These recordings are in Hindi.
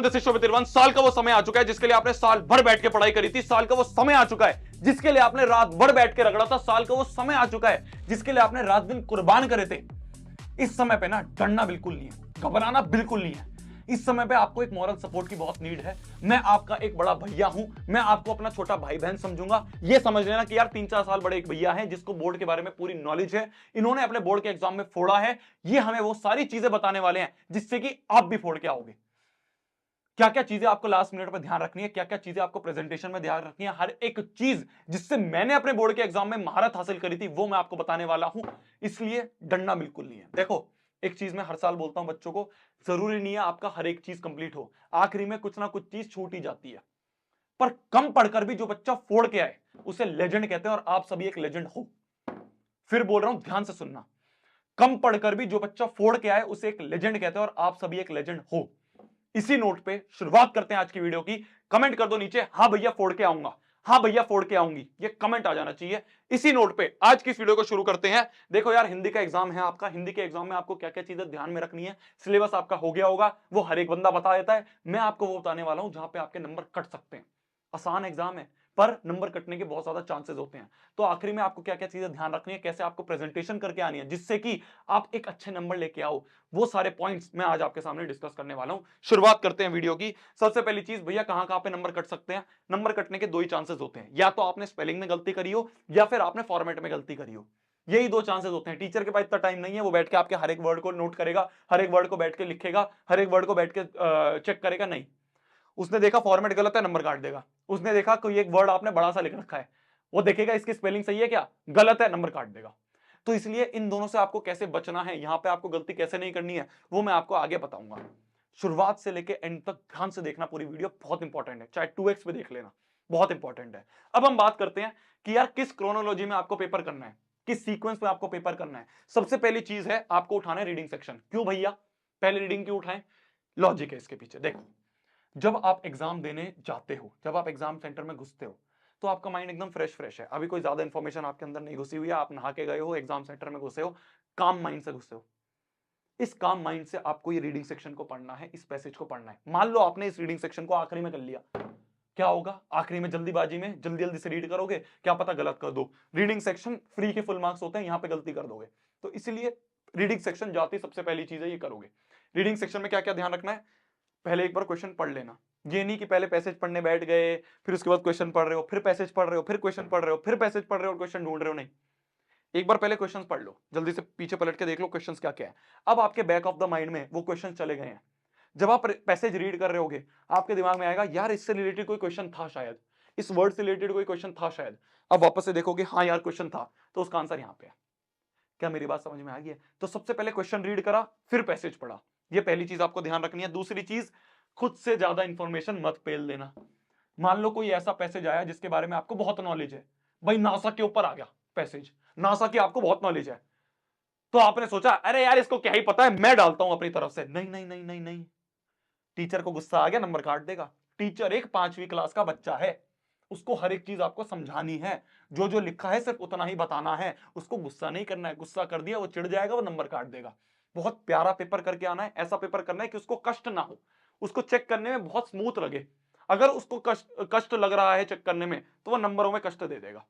एग्जाम दिस इज शोभित तिरवन। साल का वो समय आ चुका है जिसके लिए आपने साल भर बैठ के पढ़ाई करी थी। साल का वो समय आ चुका है जिसके लिए आपने रात भर बैठ के रगड़ा था। साल का वो समय आ चुका है जिसके लिए आपने रात दिन कुर्बान करे थे। इस समय पे ना डरना बिल्कुल नहीं है, घबराना बिल्कुल नहीं है। इस समय पे आपको एक मॉरल सपोर्ट की बहुत नीड है। मैं आपका एक बड़ा भैया हूं, मैं आपको अपना छोटा भाई बहन समझूंगा। ये समझ लेना कि यार 3-4 साल बड़े एक भैया हैं जिसको बोर्ड के बारे में पूरी नॉलेज है। इन्होंने अपने बोर्ड के एग्जाम में फोड़ा है। ये हमें वो सारी चीजें बताने वाले हैं जिससे कि आप भी फोड़ के आओगे। क्या क्या चीजें आपको लास्ट मिनट पर ध्यान रखनी है, क्या क्या चीजें आपको प्रेजेंटेशन में ध्यान रखनी है, हर एक चीज जिससे मैंने अपने बोर्ड के एग्जाम में महारत हासिल करी थी वो मैं आपको बताने वाला हूं। इसलिए डरना बिल्कुल नहीं है। देखो, एक चीज मैं हर साल बोलता हूं बच्चों को, जरूरी नहीं है आपका हर एक चीज कंप्लीट हो, आखिरी में कुछ ना कुछ चीज छूट ही जाती है। पर कम पढ़कर भी जो बच्चा फोड़ के आए उसे लेजेंड कहते हैं, और आप सभी एक लेजेंड हो। फिर बोल रहा हूं, ध्यान से सुनना। कम पढ़कर भी जो बच्चा फोड़ के आए उसे एक लेजेंड कहते हैं, और आप सभी एक लेजेंड हो। इसी नोट पे शुरुआत करते हैं आज की वीडियो की। कमेंट कर दो नीचे, हाँ भैया फोड़ के आऊंगा, हाँ भैया फोड़ के आऊंगी, ये कमेंट आ जाना चाहिए। इसी नोट पे आज की इस वीडियो को शुरू करते हैं। देखो यार, हिंदी का एग्जाम है आपका। हिंदी के एग्जाम में आपको क्या क्या चीजें ध्यान में रखनी है, सिलेबस आपका हो गया होगा, वो हर एक बंदा बता देता है। मैं आपको वो बताने वाला हूं जहां पे आपके नंबर कट सकते हैं। आसान एग्जाम है पर नंबर कटने के बहुत ज्यादा चांसेस होते हैं। तो आखिरी में आपको क्या क्या चीजें ध्यान रखनी है, कैसे आपको प्रेजेंटेशन करके आनी है जिससे कि आप एक अच्छे नंबर लेके आओ, वो सारे पॉइंट्स मैं आज आपके सामने डिस्कस करने वाला हूं। शुरुआत करते हैं वीडियो की। सबसे पहली चीज, भैया कहां कहां पे नंबर कट सकते हैं। नंबर कटने के दो ही चांसेस होते हैं, या तो आपने स्पेलिंग में गलती करी हो या फिर आपने फॉर्मेट में गलती करी हो। यही दो चांसेस होते हैं। टीचर के पास इतना टाइम नहीं है, वो बैठ के आपके हर एक वर्ड को नोट करेगा, हर एक वर्ड को बैठ के लिखेगा, हर एक वर्ड को बैठ के चेक करेगा। नहीं, उसने देखा फॉर्मेट गलत है, नंबर काट देगा। उसने देखा कोई एक वर्ड आपने बड़ा सा लिख रखा है, वो देखेगा इसकी स्पेलिंग सही है क्या, गलत है, नंबर काट देगा। तो इसलिए इन दोनों से आपको कैसे बचना है, यहां पे आपको गलती कैसे नहीं करनी है, वो मैं आपको आगे बताऊंगा। शुरुआत से लेके एंड तक ध्यान से देखना, पूरी वीडियो बहुत इंपॉर्टेंट है, चाहे 2x पे देख लेना, बहुत इंपॉर्टेंट है। अब हम बात करते हैं कि यार किस क्रोनोलॉजी में आपको पेपर करना है, किस सीक्वेंस में आपको पेपर करना है। सबसे पहली चीज है, आपको उठाना है रीडिंग सेक्शन। क्यों भैया पहले रीडिंग क्यों उठाएं, लॉजिक है इसके पीछे। देखो, जब आप एग्जाम देने जाते हो, जब आप एग्जाम सेंटर में घुसते हो, तो आपका माइंड एकदम फ्रेश फ्रेश है। अभी कोई ज्यादा इंफॉर्मेशन आपके अंदर नहीं घुसी हुई है, आप नहा के गए हो, एग्जाम सेंटर में घुसे हो, काम माइंड से घुसे हो। इस काम माइंड से आपको ये रीडिंग सेक्शन को पढ़ना है, इस पैसेज को पढ़ना है। मान लो आपने इस रीडिंग सेक्शन को आखिरी में कर लिया, क्या होगा, आखिरी में जल्दीबाजी में जल्दी जल्दी से रीड करोगे, क्या पता गलत कर दो। रीडिंग सेक्शन फ्री के फुल मार्क्स होते हैं, यहां पे गलती कर दोगे। तो इसलिए रीडिंग सेक्शन जाती सबसे पहली चीज है, ये करोगे। रीडिंग सेक्शन में क्या क्या ध्यान रखना है, पहले एक बार क्वेश्चन पढ़ लेना। ये नहीं कि पहले पैसेज पढ़ने बैठ गए, फिर उसके बाद क्वेश्चन पढ़ रहे हो, फिर पैसेज पढ़ रहे हो, फिर क्वेश्चन पढ़ रहे हो, फिर पैसेज पढ़ रहे हो और क्वेश्चन ढूंढ रहे हो। नहीं, एक बार पहले क्वेश्चंस पढ़ लो, जल्दी से पीछे पलट के देख लो क्वेश्चंस क्या क्या है। अब आपके बैक ऑफ द माइंड में वो क्वेश्चन चले गए हैं। जब आप पैसेज रीड कर रहे होगे, आपके दिमाग में आएगा यार इससे रिलेटेड कोई क्वेश्चन था शायद, इस वर्ड से रिलेटेड कोई क्वेश्चन था शायद। अब वापस से देखोगे, हाँ यार क्वेश्चन था, तो उसका आंसर यहाँ पे है। क्या मेरी बात समझ में आ गई है? तो सबसे पहले क्वेश्चन रीड करा, फिर पैसेज पढ़ा, ये पहली चीज आपको ध्यान रखनी है। दूसरी चीज, खुद से ज्यादा इंफॉर्मेशन मत पेल देना। मान लो कोई ऐसा पैसेज आया जिसके बारे में आपको बहुत नॉलेज है, भाई नासा के ऊपर आ गया पैसेज, नासा की आपको बहुत नॉलेज है, तो आपने सोचा अरे यार इसको क्या ही पता है, मैं डालता हूं अपनी तरफ से। नहीं नहीं नहीं नहीं नहीं, टीचर को गुस्सा आ गया, नंबर काट देगा। टीचर एक 5वीं क्लास का बच्चा है, उसको हर एक चीज आपको समझानी है, जो जो लिखा है सिर्फ उतना ही बताना है, उसको गुस्सा नहीं करना है। गुस्सा कर दिया वो चिढ़ जाएगा, वो नंबर काट देगा। बहुत प्यारा पेपर करके आना है, ऐसा पेपर करना है कि उसको कष्ट ना हो, उसको चेक करने में बहुत स्मूथ लगे। अगर उसको कष्ट कष्ट लग रहा है चेक करने में, तो वो नंबरों में कष्ट दे देगा।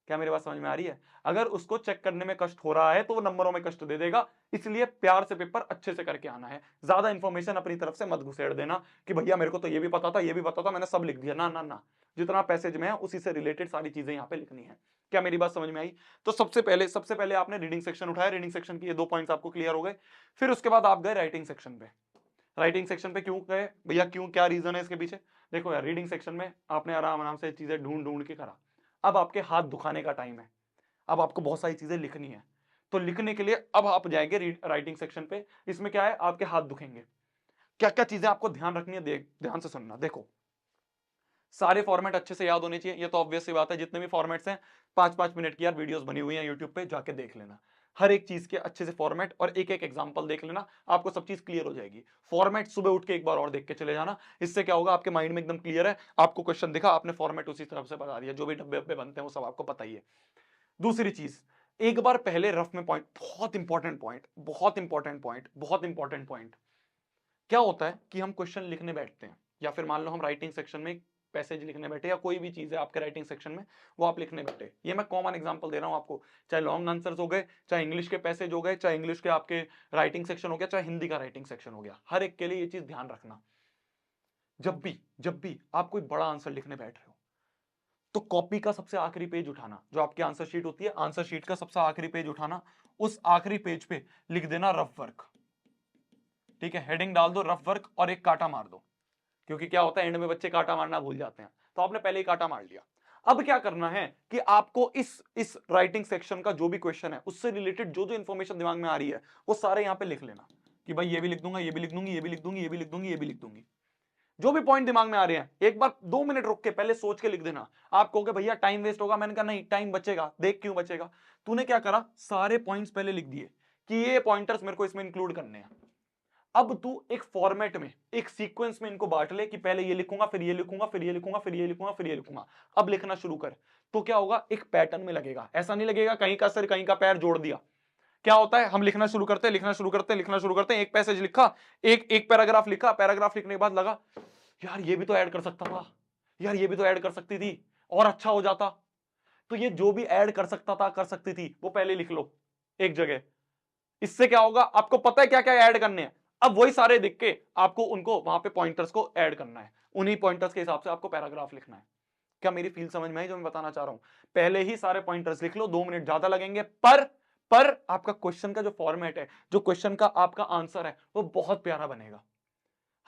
क्या मेरी बात समझ में आ रही है? अगर उसको चेक करने में कष्ट हो रहा है तो वो नंबरों में कष्ट दे देगा। इसलिए प्यार से पेपर अच्छे से करके आना है। ज्यादा इंफॉर्मेशन अपनी तरफ से मत घुसेड़ देना कि भैया मेरे को तो ये भी पता था, ये भी पता था, मैंने सब लिख दिया। ना ना ना, जितना पैसेज में है उसी से रिलेटेड सारी चीजें यहाँ पे लिखनी है। क्या मेरी बात समझ में आई? तो सबसे पहले आपने रीडिंग सेक्शन उठाया, रीडिंग सेक्शन की ये 2 पॉइंट्स आपको क्लियर हो गए। फिर उसके बाद आप गए राइटिंग सेक्शन पे। राइटिंग सेक्शन पे क्यों गए भैया, क्यों, क्या रीजन है इसके पीछे? देखो यार, रीडिंग सेक्शन में आपने आराम आराम से चीजें ढूंढ ढूंढ के करा। अब आपके हाथ दुखाने का टाइम है, अब आपको बहुत सारी चीजें लिखनी है। तो लिखने के लिए अब आप जाएंगे राइटिंग सेक्शन पे। इसमें क्या है, आपके हाथ दुखेंगे। क्या क्या चीजें आपको ध्यान रखनी है, ध्यान से सुनना। देखो, सारे फॉर्मेट अच्छे से याद होने चाहिए, ये तो ऑब्वियस सी बात है। जितने भी फॉर्मेट्स हैं, 5-5 मिनट की यार वीडियोस बनी हुई हैं यूट्यूब पे, जाके देख लेना। हर एक चीज के अच्छे से फॉर्मेट और एक एक एग्जांपल देख लेना, आपको सब चीज क्लियर हो जाएगी। फॉर्मेट सुबह उठ के एक बार और देख के चले जाना, इससे क्या होगा, आपके माइंड में एकदम क्लियर है। आपको क्वेश्चन दिखा, आपने फॉर्मेट उसी तरफ से बता दिया, जो भी डब्बे डब्बे बनते हैं वो सब आपको पता ही है। दूसरी चीज, एक बार पहले रफ में पॉइंट, बहुत इंपॉर्टेंट पॉइंट, बहुत इंपॉर्टेंट पॉइंट, बहुत इंपॉर्टेंट पॉइंट, क्या होता है कि हम क्वेश्चन लिखने बैठते हैं, या फिर मान लो हम राइटिंग सेक्शन में पैसेज लिखने बैठे, या कोई भी चीज है आपके राइटिंग सेक्शन में वो आप लिखने बैठे। ये मैं कॉमन एग्जांपल दे रहा हूं आपको, चाहे लॉन्ग आंसर्स हो गए, चाहे इंग्लिश के पैसेज हो गए, चाहे इंग्लिश के आपके राइटिंग सेक्शन हो गया, चाहे हिंदी का राइटिंग सेक्शन हो गया, हर एक के लिए ये चीज ध्यान रखना। जब भी आप कोई बड़ा आंसर लिखने बैठ रहे हो, तो कॉपी का सबसे आखिरी पेज उठाना, जो आपकी आंसर शीट होती है, आंसर शीट का सबसे आखिरी पेज उठाना, उस आखिरी पेज पे लिख देना रफ वर्क। ठीक है, हेडिंग डाल दो रफ वर्क और एक कांटा मार दो, क्योंकि क्या होता है एंड में बच्चे कांटा मारना भूल जाते हैं, तो आपने पहले ही कांटा मार लिया। अब क्या करना है कि आपको इस राइटिंग सेक्शन का जो भी क्वेश्चन है उससे रिलेटेड जो जो इंफॉर्मेशन दिमाग में आ रही है वो सारे यहां पे लिख लेना, कि भाई ये भी लिख दूंगा, ये भी लिख दूंगी, ये भी लिख दूंगी, ये भी लिख दूंगी, ये भी लिख दूंगी। जो भी पॉइंट दिमाग में आ रहे हैं एक बार 2 मिनट रुक के पहले सोच के लिख देना। आप कहोगे भैया टाइम वेस्ट होगा, मैंने कहा नहीं, टाइम बचेगा। देख क्यों बचेगा, तूने क्या करा, सारे पॉइंट्स पहले लिख दिए कि ये पॉइंटर्स मेरे को इसमें इंक्लूड करने हैं। अब तू एक फॉर्मेट में, एक सीक्वेंस में इनको बांट ले कि पहले ये लिखूंगा, फिर ये लिखूंगा, फिर ये लिखूंगा, फिर ये लिखूंगा, फिर ये लिखूंगा। अब लिखना शुरू कर, तो क्या होगा, एक पैटर्न में लगेगा। ऐसा नहीं लगेगा कहीं का सिर कहीं का पैर जोड़ दिया। क्या होता है, हम लिखना शुरू करते हैं, लिखना शुरू करते हैं, लिखना शुरू करते हैं, एक पैसेज लिखा, एक एक पैराग्राफ लिखा, पैराग्राफ लिखने के बाद लगा यार ये भी तो ऐड कर सकता था, यार ये भी तो ऐड कर सकती थी, और अच्छा हो जाता। तो ये जो भी ऐड कर सकता था, कर सकती थी, वो पहले लिख लो एक जगह। इससे क्या होगा, आपको पता है क्या क्या ऐड करने हैं। अब वही सारे दिख के आपको उनको वहां पे पॉइंटर्स को ऐड करना है, उन्हीं पॉइंटर्स के हिसाब से आपको पैराग्राफ लिखना है। क्या मेरी फील समझ में आई जो मैं बताना चाह रहा हूं? पहले ही सारे पॉइंटर्स लिख लो, 2 मिनट ज्यादा लगेंगे, पर आपका क्वेश्चन का जो फॉर्मेट है, जो क्वेश्चन का आपका आंसर है, वो बहुत प्यारा बनेगा।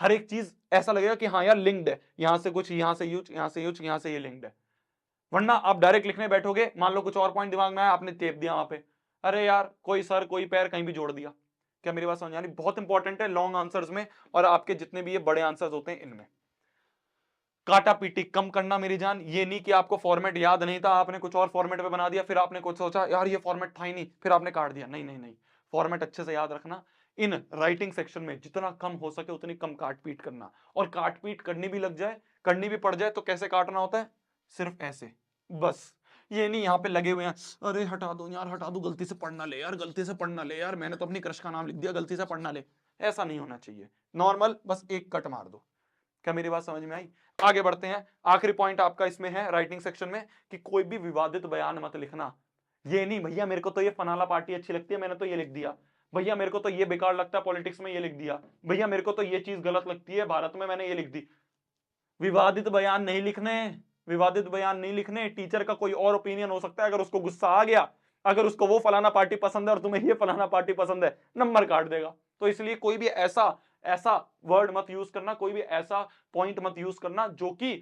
हर एक चीज ऐसा लगेगा कि हाँ यार लिंक्ड है, यहां से कुछ, यहां से यूज, यहां से यूज, यहां से ये लिंक्ड है। वरना आप डायरेक्ट लिखने बैठोगे, मान लो कुछ और पॉइंट दिमाग में आया, आपने टेप दिया वहां पे, अरे यार कोई सर कोई पैर कहीं भी जोड़ दिया। क्या मेरी बात समझ आ रही? बहुत इंपॉर्टेंट है लॉन्ग आंसर्स में, और आपके जितने भी ये बड़े आंसर्स होते हैं इनमें काटा पीटी कम करना मेरी जान। ये नहीं कि आपको फॉर्मेट याद नहीं था, आपने कुछ और फॉर्मेट में बना दिया, फिर आपने कुछ सोचा यार ये फॉर्मेट था ही नहीं, फिर आपने काट दिया। नहीं नहीं नहीं, फॉर्मेट अच्छे से याद रखना। इन राइटिंग सेक्शन में जितना कम हो सके उतनी कम काट पीट करना, और काट पीट करनी भी लग जाए, करनी भी पड़ जाए, तो कैसे काटना होता है, सिर्फ ऐसे, बस। ये नहीं यहाँ पे लगे हुए हैं, अरे हटा दो यार, हटा दो, गलती से पढ़ना ले यार, गलती से पढ़ना ले यार, मैंने तो अपनी क्रश का नाम लिख दिया, गलती से पढ़ना ले। ऐसा नहीं होना चाहिए, नॉर्मल बस एक कट मार दो। क्या मेरी बात समझ में आई? आगे बढ़ते हैं। आखिरी पॉइंट आपका इसमें है राइटिंग सेक्शन में कि कोई भी विवादित बयान मत लिखना। ये नहीं भैया मेरे को तो ये फनाला पार्टी अच्छी लगती है, मैंने तो ये लिख दिया, भैया मेरे को तो ये बेकार लगता है पॉलिटिक्स में, ये लिख दिया, भैया मेरे को तो ये चीज गलत लगती है भारत में, मैंने ये लिख दी। विवादित बयान नहीं लिखने, विवादित बयान नहीं लिखने। टीचर का कोई और ओपिनियन हो सकता है, अगर उसको गुस्सा आ गया, अगर उसको वो फलाना पार्टी पसंद है और तुम्हें ये फलाना पार्टी पसंद है, नंबर काट देगा। तो इसलिए कोई भी ऐसा ऐसा वर्ड मत यूज करना, कोई भी ऐसा पॉइंट मत यूज करना जो कि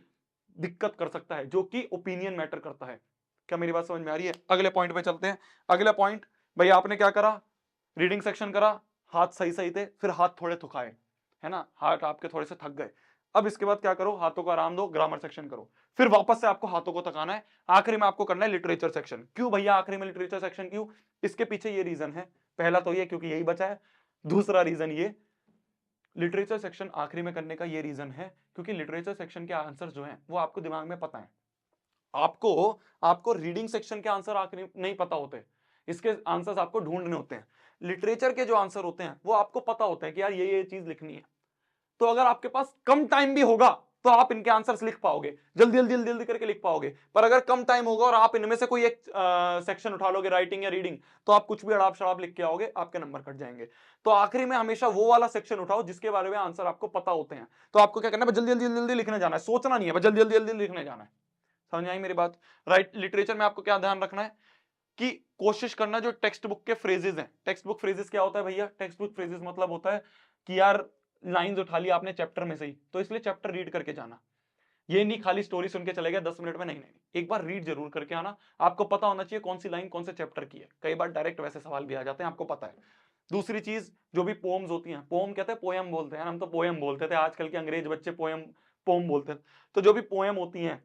दिक्कत कर सकता है, जो कि ओपिनियन मैटर करता है। क्या मेरी बात समझ में आ रही है? अगले पॉइंट पे चलते हैं। अगला पॉइंट, भाई आपने क्या करा, रीडिंग सेक्शन करा, हाथ सही सही थे, फिर हाथ थोड़े थकाए, है ना, हाथ आपके थोड़े से थक गए। अब इसके बाद क्या करो, हाथों को आराम दो, ग्रामर सेक्शन करो, फिर वापस से आपको हाथों को थकाना है। आखिरी में आपको करना है लिटरेचर सेक्शन। क्यों भैया आखिरी में लिटरेचर सेक्शन क्यों? इसके पीछे ये रीजन है, पहला तो ये क्योंकि यही बचा है, दूसरा रीजन ये, लिटरेचर सेक्शन आखिरी में करने का ये रीजन है क्योंकि लिटरेचर सेक्शन के आंसर जो हैं वो आपको दिमाग में पता है। आपको आपको रीडिंग सेक्शन के आंसर आखिरी नहीं पता होते, इसके आंसर्स आपको ढूंढने होते हैं। लिटरेचर के जो आंसर होते हैं वो आपको पता होता है कि यार ये चीज लिखनी है। तो अगर आपके पास कम टाइम भी होगा तो आप इनके आंसर्स लिख पाओगे, जल्दी जल्दी जल्दी जल्दी करके लिख पाओगे। पर अगर कम टाइम होगा और आप इनमें से कोई एक सेक्शन उठा लोगे, राइटिंग या रीडिंग, तो आप कुछ भी अड़ाप शड़ाप लिख के आओगे, आपके नंबर कट जाएंगे। तो आखिरी में हमेशा वो वाला सेक्शन उठाओ जिसके बारे में आंसर आपको पता होते हैं। तो आपको क्या करना है, जल्दी जल्दी जल्दी लिखने जाना है, सोचना नहीं है, बस जल्दी जल्दी जल्दी लिखने जाना है। समझ आई मेरी बात? राइट, लिटरेचर में आपको क्या ध्यान रखना है कि कोशिश करना जो टेक्स्ट बुक के फ्रेजेस हैं। टेक्स्ट बुक फ्रेजेस क्या होता है भैया? टेक्स्ट बुक फ्रेजेस मतलब होता है कि यार लाइंस उठा लिया आपने चैप्टर में से ही, तो इसलिए चैप्टर रीड करके जाना। ये नहीं खाली स्टोरी सुन के चले गए 10 मिनट में, नहीं नहीं, एक बार रीड जरूर करके आना। आपको पता होना चाहिए कौन सी लाइन कौन से चैप्टर की है। कई बार डायरेक्ट वैसे सवाल भी आ जाते हैं, आपको पता है। दूसरी चीज, जो भी पोम्स होती हैं, पोम कहते हैं, पोयम बोलते हैं, हम तो पोयम बोलते थे, आजकल के अंग्रेज बच्चे पोयम पोम बोलते हैं। तो जो भी पोयम होती हैं,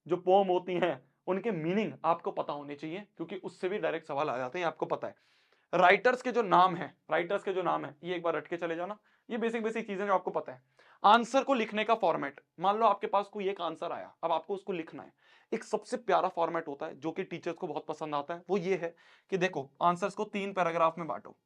जो पोम होती हैं, उनके मीनिंग आपको पता होने चाहिए क्योंकि उससे भी डायरेक्ट सवाल आ जाते हैं, आपको पता है। राइटर्स के जो नाम है, राइटर्स के जो नाम है, ये एक बार रट के चले जाना। ये बेसिक बेसिक चीजें जो आपको पता है। आंसर को लिखने का फॉर्मेट, मान लो आपके पास कोई एक आंसर आया, अब आपको उसको लिखना है। एक सबसे प्यारा फॉर्मेट होता है जो कि टीचर्स को बहुत पसंद आता है, वो ये है कि देखो आंसर्स को 3 पैराग्राफ में बांटो।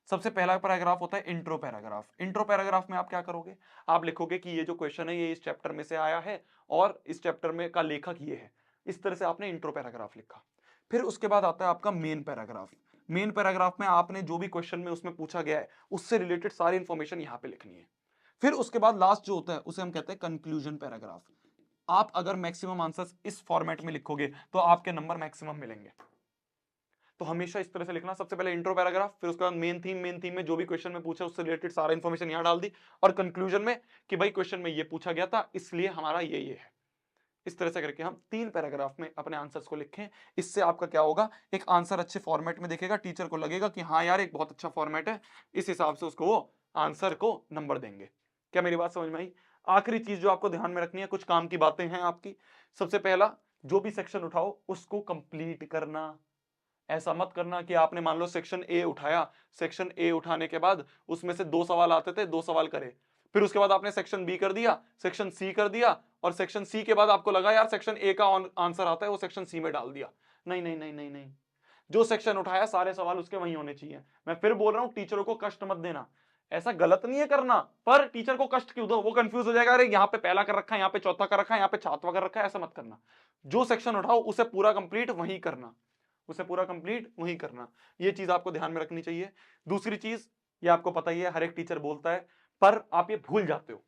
सबसे पहला पैराग्राफ होता है इंट्रो पैराग्राफ। इंट्रो पैराग्राफ में आप क्या करोगे, आप लिखोगे कि ये जो क्वेश्चन है ये इस चैप्टर में से आया है और इस चैप्टर में का लेखक ये है। इस तरह से आपने इंट्रो पैराग्राफ लिखा। फिर उसके बाद आता है आपका मेन पैराग्राफ। मेन पैराग्राफ में आपने जो भी क्वेश्चन में उसमें पूछा गया है उससे रिलेटेड सारी इंफॉर्मेशन यहां पे लिखनी है। फिर उसके बाद लास्ट जो होता है उसे हम कहते हैं कंक्लूजन पैराग्राफ। आप अगर मैक्सिमम आंसर्स इस फॉर्मेट में लिखोगे तो आपके नंबर मैक्सिमम मिलेंगे। तो हमेशा इस तरह से लिखना, सबसे पहले इंट्रो पैराग्राफ, फिर उसके बाद मेन थीम में जो भी क्वेश्चन में पूछा उससे रिलेटेड सारा इंफॉर्मेशन यहां डाल दी, और कंक्लूजन में कि भाई क्वेश्चन में ये पूछा गया था इसलिए हमारा ये है। इस तरह से करके हम 3 पैराग्राफ में अपने आंसर्स को लिखें। इससे आपका क्या होगा, एक आंसर अच्छे फॉर्मेट में दिखेगा, टीचर को लगेगा कि हाँ यार एक बहुत अच्छा फॉर्मेट है, इस हिसाब से उसको वो आंसर को नंबर देंगे। क्या मेरी बात समझ में आई? आखिरी चीज जो आपको ध्यान में रखनी है, कुछ काम की बातें हैं आपकी। सबसे पहला, जो भी सेक्शन उठाओ उसको कंप्लीट करना। ऐसा मत करना कि आपने मान लो सेक्शन ए उठाया, सेक्शन ए उठाने के बाद उसमें से 2 सवाल आते थे, 2 सवाल करे, फिर उसके बाद आपने सेक्शन बी कर दिया, सेक्शन सी कर दिया, और सेक्शन सी के बाद आपको लगा यार सेक्शन ए का आंसर आता है, वो सेक्शन सी में डाल दिया। नहीं नहीं नहीं नहीं नहीं, जो सेक्शन उठाया सारे सवाल उसके वहीं होने चाहिए। मैं फिर बोल रहा हूं, टीचरों को कष्ट मत देना। ऐसा गलत नहीं है करना, पर टीचर को कष्ट क्यों दो, वो कंफ्यूज हो जाएगा, अरे यहाँ पे पहला कर रखा है, यहाँ पे चौथा कर रखा है, यहाँ पे छठवां कर रखा है। ऐसा मत करना, जो सेक्शन उठाओ उसे पूरा कंप्लीट वहीं करना, उसे पूरा कंप्लीट वहीं करना। ये चीज आपको ध्यान में रखनी चाहिए। दूसरी चीज, ये आपको पता ही है, हर एक टीचर बोलता है, पर आप ये भूल जाते हो।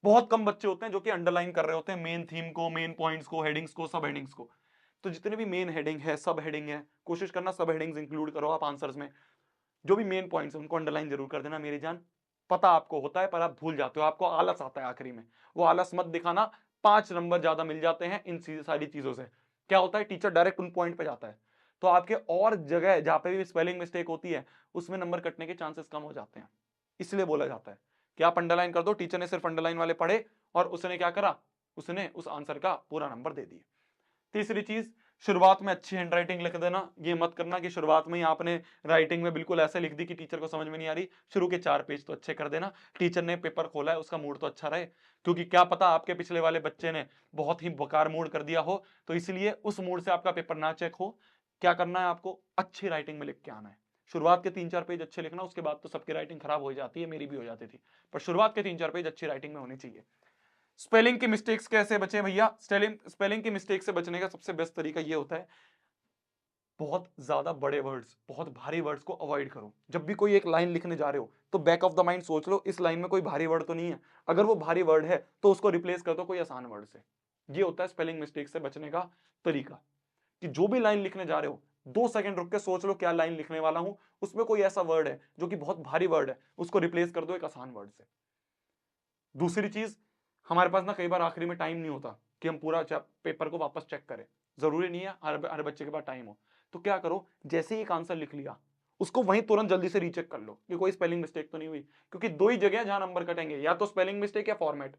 बहुत कम बच्चे होते हैं जो कि अंडरलाइन कर रहे होते हैं मेन थीम को, मेन पॉइंट्स को, हेडिंग्स को, सब हेडिंग्स को। तो जितने भी मेन हेडिंग है, सब हेडिंग है, कोशिश करना सब हेडिंग्स इंक्लूड करो आप आंसर्स में। जो भी मेन पॉइंट्स है उनको अंडरलाइन जरूर कर देना मेरी जान। पता आपको होता है पर आप भूल जाते हो, आपको आलस आता है आखिरी में। वो आलस मत दिखाना, 5 नंबर ज्यादा मिल जाते हैं इन सारी चीजों से। क्या होता है, टीचर डायरेक्ट उन पॉइंट पे जाता है, तो आपके और जगह जहां पे भी स्पेलिंग मिस्टेक होती है उसमें नंबर कटने के चांसेस कम हो जाते हैं। इसलिए बोला जाता है कि आप अंडरलाइन कर दो। टीचर ने सिर्फ अंडरलाइन वाले पढ़े और उसने क्या करा, उसने उस आंसर का पूरा नंबर दे दिया। तीसरी चीज, शुरुआत में अच्छी हैंडराइटिंग लिख देना। ये मत करना कि शुरुआत में ही आपने राइटिंग में बिल्कुल ऐसे लिख दी कि टीचर को समझ में नहीं आ रही। शुरू के 4 पेज तो अच्छे कर देना, टीचर ने पेपर खोला है उसका मूड तो अच्छा रहे, क्योंकि क्या पता आपके पिछले वाले बच्चे ने बहुत ही बेकार मूड कर दिया हो, तो इसलिए उस मूड से आपका पेपर ना चेक हो। क्या करना है, आपको अच्छी राइटिंग में लिख के आना है। शुरुआत के 3-4 पेज अच्छे लिखना, उसके बाद तो सबकी राइटिंग खराब हो जाती है, मेरी भी हो जाती थी, पर शुरुआत के 3-4 पेज अच्छी राइटिंग में होनी चाहिए। स्पेलिंग की मिस्टेक्स कैसे बचे भैया? स्पेलिंग की मिस्टेक से बचने का सबसे बेस्ट तरीका ये होता है, बहुत ज्यादा बड़े वर्ड्स, बहुत भारी वर्ड्स को अवॉइड करो। जब भी कोई एक लाइन लिखने जा रहे हो तो बैक ऑफ द माइंड सोच लो इस लाइन में कोई भारी वर्ड तो नहीं है, अगर वो भारी वर्ड है तो उसको रिप्लेस कर दो कोई आसान वर्ड से। ये होता है स्पेलिंग मिस्टेक से बचने का तरीका, कि जो भी लाइन लिखने जा रहे हो 2 सेकंड रुक के सोच लो क्या लाइन लिखने वाला हूं, उसमें कोई ऐसा वर्ड है जो कि बहुत भारी वर्ड है, उसको रिप्लेस कर दो एक आसान वर्ड से। दूसरी चीज, हमारे पास ना कई बार आखिरी में टाइम नहीं होता कि हम पूरा पेपर को वापस चेक करें, जरूरी नहीं है हर बच्चे के पास टाइम हो। तो क्या करो, जैसे ही एक आंसर लिख लिया उसको वहीं तुरंत जल्दी से रीचेक कर लो कि कोई स्पेलिंग मिस्टेक तो नहीं हुई, क्योंकि 2 ही जगह जहां नंबर कटेंगे, या तो स्पेलिंग मिस्टेक या फॉर्मेट।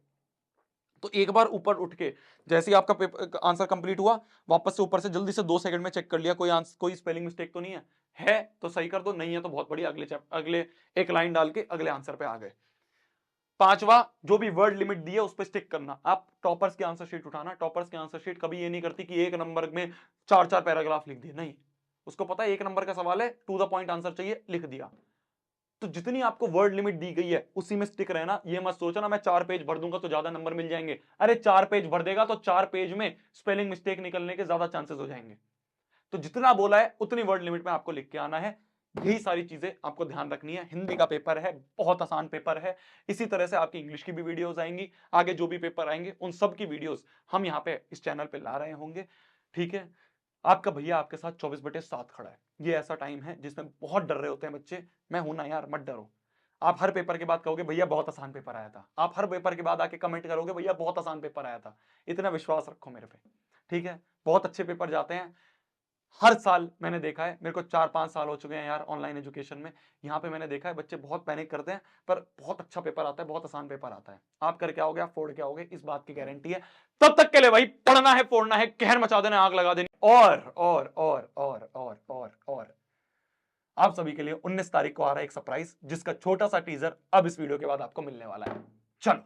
तो एक बार ऊपर उठ के जैसे ही आपका पेपर आंसर कंप्लीट हुआ, वापस से ऊपर से जल्दी से 2 सेकंड में चेक कर लिया कोई स्पेलिंग मिस्टेक तो नहीं है तो सही कर दो, नहीं है तो बहुत बढ़िया, अगले एक लाइन डाल के अगले आंसर पे आ गए। 5वां, जो भी वर्ड लिमिट दी है उस पर स्टिक करना। आप टॉपर्स की आंसर शीट उठाना, टॉपर्स की आंसर शीट कभी ये नहीं करती कि 1 नंबर में 4-4 पैराग्राफ लिख दिए, नहीं, उसको पता है 1 नंबर का सवाल है, टू द पॉइंट आंसर चाहिए, लिख दिया। तो जितनी आपको वर्ड लिमिट दी गई है उसी में स्टिक रहना। ये मत सोचना मैं 4 पेज भर दूंगा तो ज्यादा नंबर मिल जाएंगे, अरे 4 पेज भर देगा तो 4 पेज में स्पेलिंग मिस्टेक निकलने के ज्यादा चांसेस हो जाएंगे। तो जितना बोला है उतनी वर्ड लिमिट में आपको लिख के आना है। यही सारी चीजें आपको ध्यान रखनी है। हिंदी का पेपर है, बहुत आसान पेपर है। इसी तरह से आपकी इंग्लिश की भी वीडियोस आएंगी, आगे जो भी पेपर आएंगे उन सब की वीडियोस हम यहाँ पे इस चैनल पे ला रहे होंगे, ठीक है। आपका भैया आपके साथ 24/7 खड़ा है। ये ऐसा टाइम है जिसमें बहुत डर रहे होते हैं बच्चे, मैं हूं ना यार, मत डरो। आप हर पेपर के बाद कहोगे भैया बहुत आसान पेपर आया था, आप हर पेपर के बाद आके कमेंट करोगे भैया बहुत आसान पेपर आया था। इतना विश्वास रखो मेरे पे, ठीक है। बहुत अच्छे पेपर जाते हैं हर साल, मैंने देखा है, मेरे को 4-5 साल हो चुके हैं यार ऑनलाइन एजुकेशन में। यहाँ पे मैंने देखा है बच्चे बहुत पैनिक करते हैं, पर बहुत अच्छा पेपर आता है, बहुत आसान पेपर आता है। आप करके आओगे, आप फोड़ के आओगे, इस बात की गारंटी है। तब तक के लिए भाई पढ़ना है, फोड़ना है, कहर मचा देना, आग लगा देनी। और आप सभी के लिए 19 तारीख को आ रहा है एक सरप्राइज, जिसका छोटा सा टीजर अब इस वीडियो के बाद आपको मिलने वाला है। चलो